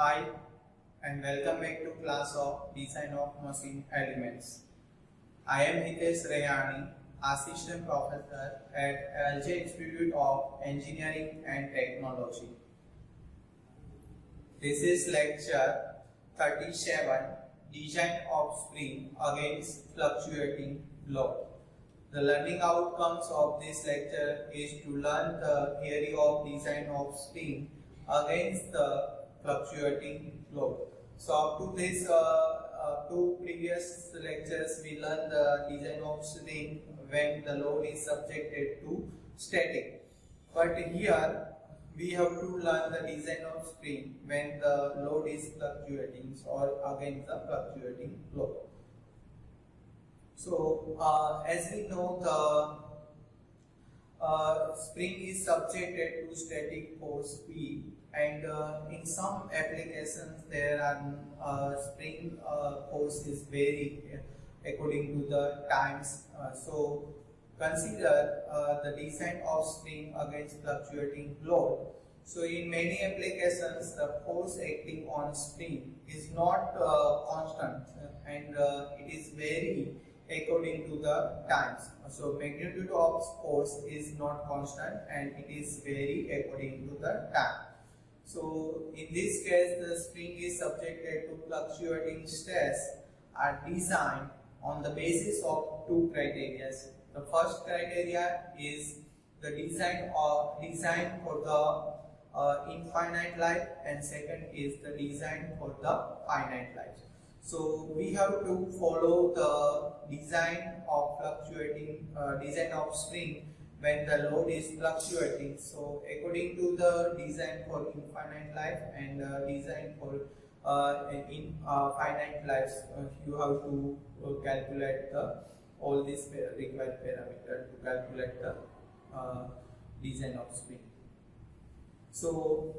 Hi and welcome back to class of Design of Machine Elements. I am Hitesh Raiyani, Assistant Professor at LJ Institute of Engineering and Technology. This is lecture 37, Design of Spring Against Fluctuating Load. The learning outcomes of this lecture is to learn the theory of design of spring against the fluctuating load. So up to this two previous lectures we learned the design of spring when the load is subjected to static. But here we have to learn the design of spring when the load is fluctuating or against the fluctuating load. So as we know, the spring is subjected to static force P, and in some applications there are spring force is vary according to the times. So consider the design of spring against fluctuating load. So in many applications the force acting on spring is not constant and it is vary according to the times. So magnitude of force is not constant and it is vary according to the time. So in this case the spring is subjected to fluctuating stress are designed on the basis of two criteria. The first criteria is the design for the infinite life, and second is the design for the finite life. So we have to follow the design of design of spring when the load is fluctuating. So according to the design for infinite life and design for finite lives, you have to calculate all these required parameters to calculate the design of spring. So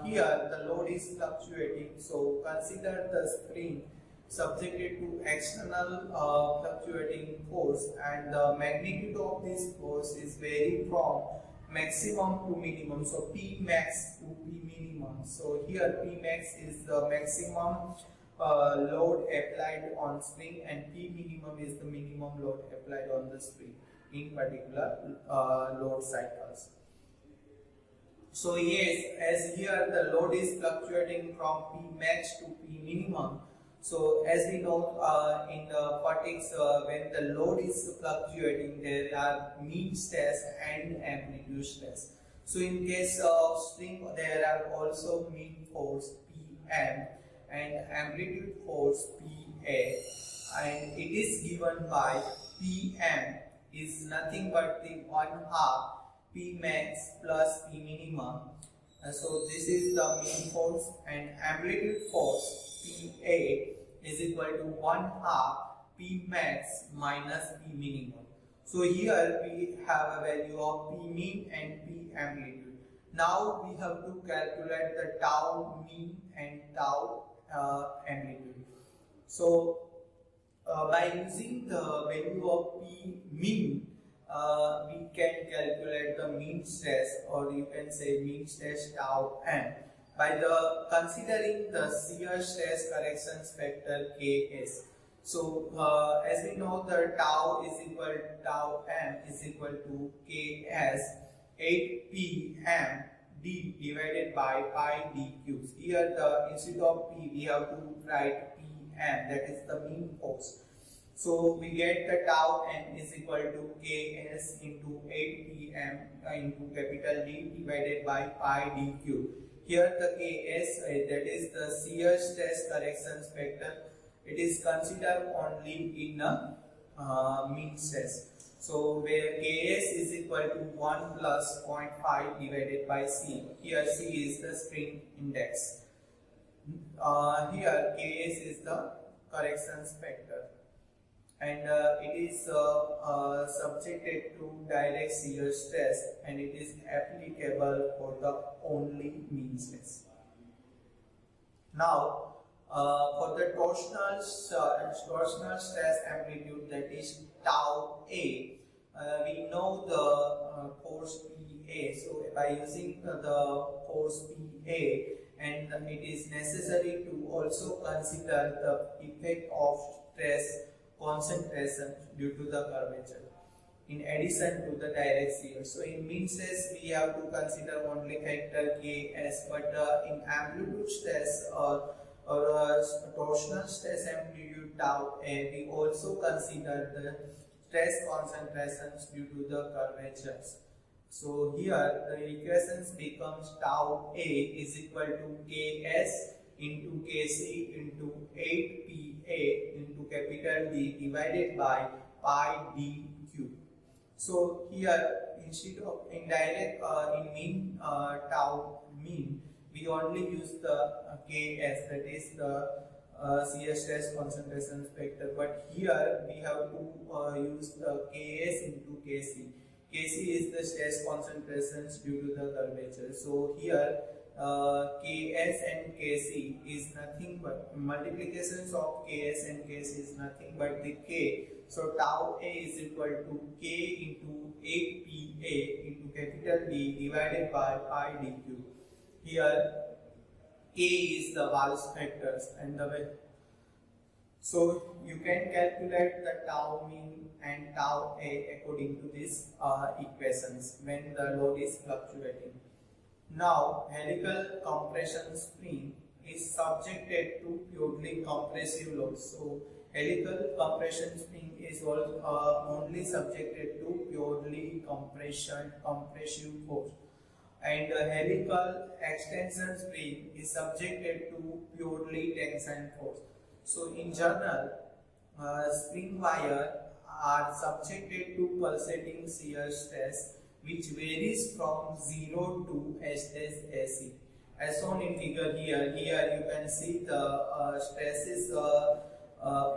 here the load is fluctuating, so consider the spring subjected to external fluctuating force, and the magnitude of this force is vary from maximum to minimum. So P max to P minimum. So here P max is the maximum load applied on spring and P minimum is the minimum load applied on the spring in particular load cycles. So yes, as here the load is fluctuating from P max to P minimum. So as we know in the fatigues, when the load is fluctuating, there are mean stress and amplitude stress. So in case of spring, there are also mean force Pm and amplitude force Pa, and it is given by Pm is nothing but the 1/2 P max plus P minimum. So this is the mean force, and amplitude force Pa is equal to 1/2 P max minus P minimum. So here we have a value of P mean and P amplitude. Now we have to calculate the tau mean and tau amplitude. So by using the value of P mean, we can calculate the mean stress, or you can say mean stress tau m, by considering the shear stress corrections factor Ks. So as we know, the tau m is equal to Ks 8 Pm d divided by pi dq. Here instead of P we have to write Pm, that is the mean force. So we get the tau m is equal to Ks into 8 Pm into capital D divided by pi dq. Here the Ks, that is the shear stress corrections factor, it is considered only in mean stress. So where Ks is equal to 1 plus 0.5 divided by C. Here C is the spring index. Here Ks is the corrections factor, and it is subjected to direct shear stress, and it is applicable for the only mean stress. Now for the torsional stress amplitude, that is tau A, we know the force Pa. So by using the force Pa, and it is necessary to also consider the effect of stress concentration due to the curvature in addition to the direct shear. So in mean stress we have to consider only factor Ks, but in amplitude stress or torsional stress amplitude tau A, we also consider the stress concentrations due to the curvatures. So here the equations becomes tau A is equal to Ks into Kc into 8Pa into capital D divided by pi dq. So here instead of indirect in mean tau mean, we only use the Ks, that is the shear stress concentration factor, but here we have to use the Ks into Kc. Kc is the stress concentrations due to the curvature. So here Ks and Kc is nothing but multiplications of Ks and Kc is nothing but the K. So tau A is equal to K into 8Pa into capital D divided by pi dq. Here K is the Wahl's factors and the way. So you can calculate the tau mean and tau A according to these equations when the load is fluctuating. Now helical compression spring is subjected to purely compressive load. So helical compression spring is only subjected to purely compressive force, and helical extension spring is subjected to purely tension force. So in general, spring wire are subjected to pulsating shear stress, which varies from 0 to S-AC. As shown in figure here, you can see the stresses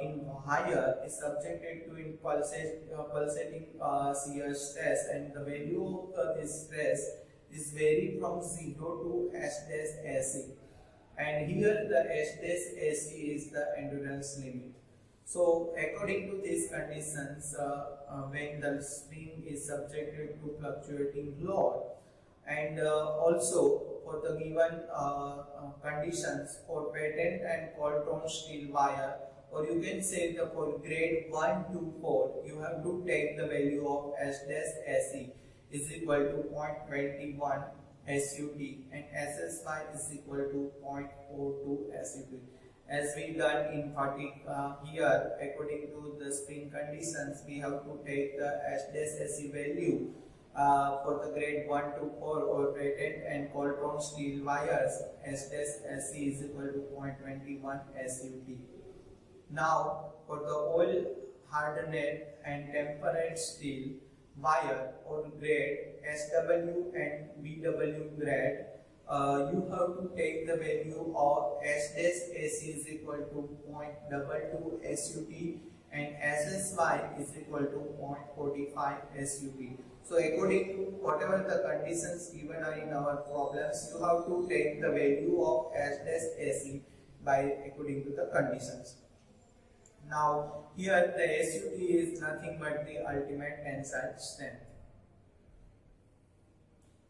in wire is subjected to in pulsating shear stress, and the value of this stress is vary from 0 to S-AC. And here the S-AC is the endurance limit. So according to these conditions, when the spring is subjected to fluctuating load, and also for the given conditions for patent and cold-drawn steel wire, or you can say the for grade 1 to 4, you have to take the value of S-AC is equal to 0.21 SUT and SSY is equal to 0.42 SUT. As we done in fatigue here, according to the spring conditions, we have to take the S-AC value for the grade 1 to 4 or patent and cold-drawn steel wires. S-AC is equal to 0.21 SUT. Now, for the oil hardened and tempered steel wire or grade SW and BW grade, you have to take the value of S-AC is equal to 0.22 SUT and SSY is equal to 0.45 SUT. So according to whatever the conditions given are in our problems, you have to take the value of S-AC by according to the conditions. Now here the SUT is nothing but the ultimate tensile strength.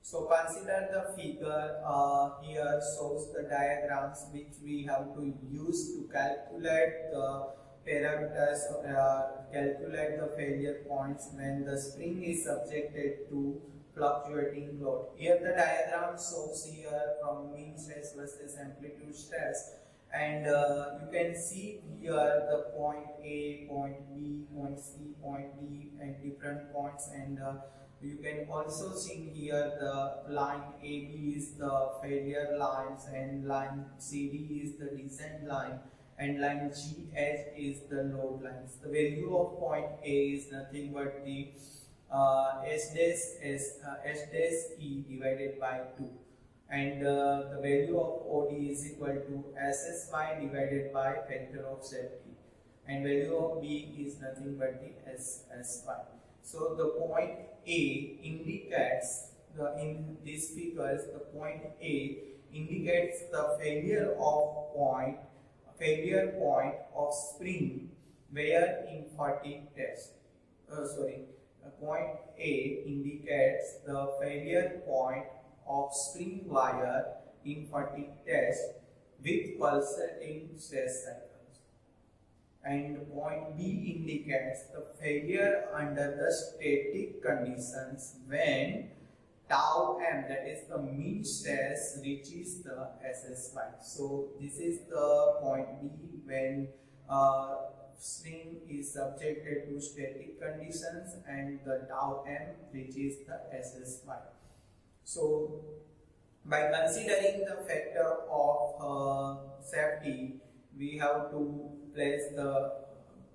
So consider the figure here shows the diagrams which we have to use to calculate the parameters, calculate the failure points when the spring is subjected to fluctuating load. Here the diagram shows here from mean stress versus amplitude stress, and you can see here the point A, point B, point C, point D and different points, and you can also see here the line AB is the failure lines and line CD is the descent line and line GH is the load lines. The value of point A is nothing but the S-E divided by 2, and the value of OD is equal to SSY divided by factor of safety, and value of B is nothing but the SSY. So the point A indicates in these figures, the point A indicates the failure point of spring where in fatigue test. Point A indicates the failure point of spring wire in fatigue test with pulsating stress cycles. And point B indicates the failure under the static conditions when tau m, that is the mean stress, reaches the SSY. So this is the point B when string is subjected to static conditions and the tau m reaches the SSY. So by considering the factor of safety, we have to place the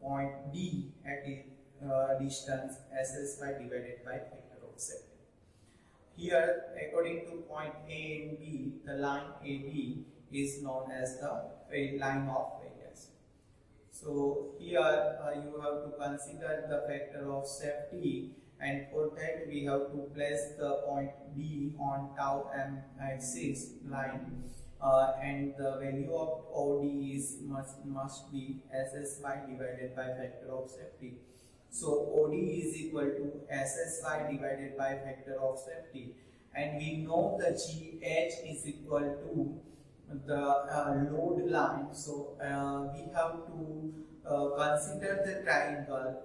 point D at a distance SSY divided by factor of safety. Here, according to point A and B, the line AB is known as the line of failures. So here you have to consider the factor of safety, and for that we have to place the point B on tau m axis line, and the value of OD is must be SSY divided by factor of safety. So OD is equal to SSY divided by factor of safety, and we know the GH is equal to the load line. So we have to consider the triangle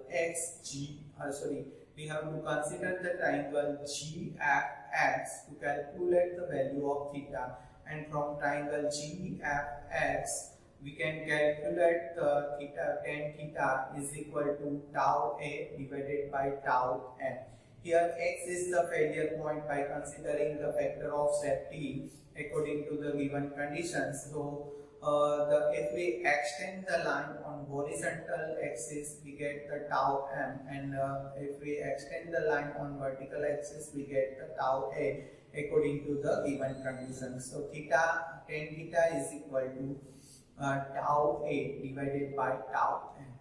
we have to consider the triangle GFX to calculate the value of theta, and from triangle GFX we can calculate the theta, tan theta is equal to tau A divided by tau m. Here x is the failure point by considering the factor of safety according to the given conditions. So if we extend the line on horizontal axis, we get the tau m, and if we extend the line on vertical axis, we get the tau A according to the given conditions. So tan theta is equal to tau A divided by tau m.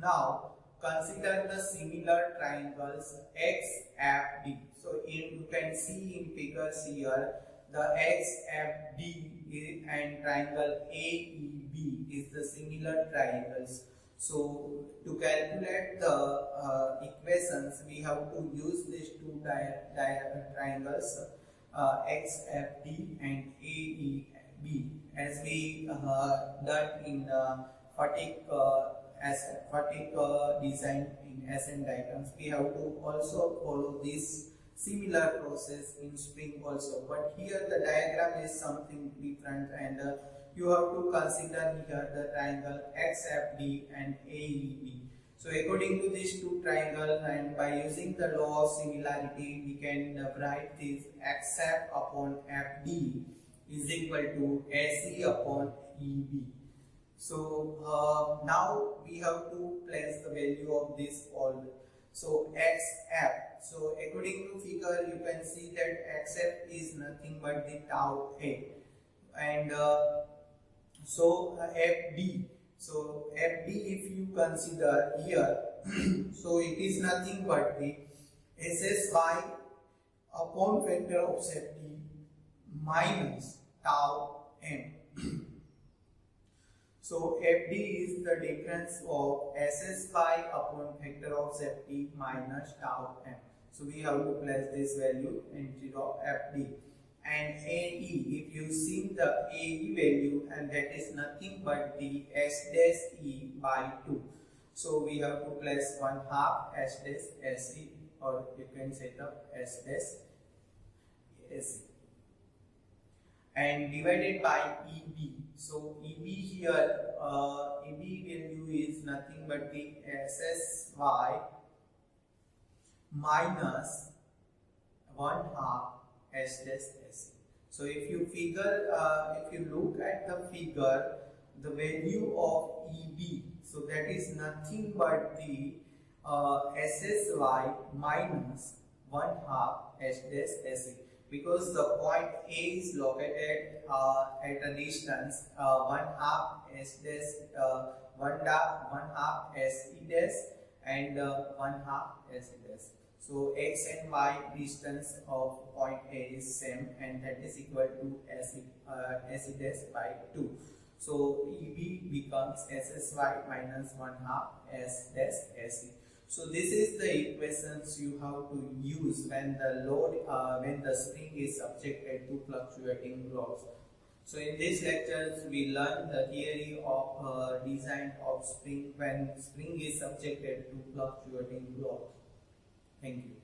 Now consider the similar triangles XFD. So you can see in figures here the XFD and triangle AEB is the similar triangles. So to calculate the equations, we have to use these two triangles XFD and AEB as we done in fatigue design in SN diagrams. We have to also follow this similar process in spring also, but here the diagram is something different, and you have to consider here the triangle XFD and AEB. So according to these two triangles, and by using the law of similarity, we can write this XF upon FD is equal to AC upon EB. So now we have to place the value of this all. So XF. So according to figure, you can see that XF is nothing but the tau A, and so FD. So FD, if you consider here, so it is nothing but the SSY upon factor of safety minus tau m. So FD is the difference of SSY upon factor of safety minus tau m. So we have to place this value instead of FD. And AE, if you see the AE value, and that is nothing but the S dash E by 2. So we have to place 1/2 S dash SE, or you can set up S dash SE, and divided by EB. So EB here, EB value is nothing but the SSY minus 1/2 S dash SE. So if you look at the figure, the value of EB, so that is nothing but the SSY minus 1/2 S dash SE, because the point A is located at a distance 1/2 S dash 1/2 SE dash and 1/2 SE dash. So x and y distance of point A is same, and that is equal to SE dash by 2. So EB becomes SSY minus 1/2 S dash SE. So this is the equations you have to use when the spring is subjected to fluctuating blocks. So in these lectures we learn the theory of design of spring when spring is subjected to fluctuating blocks. Thank you.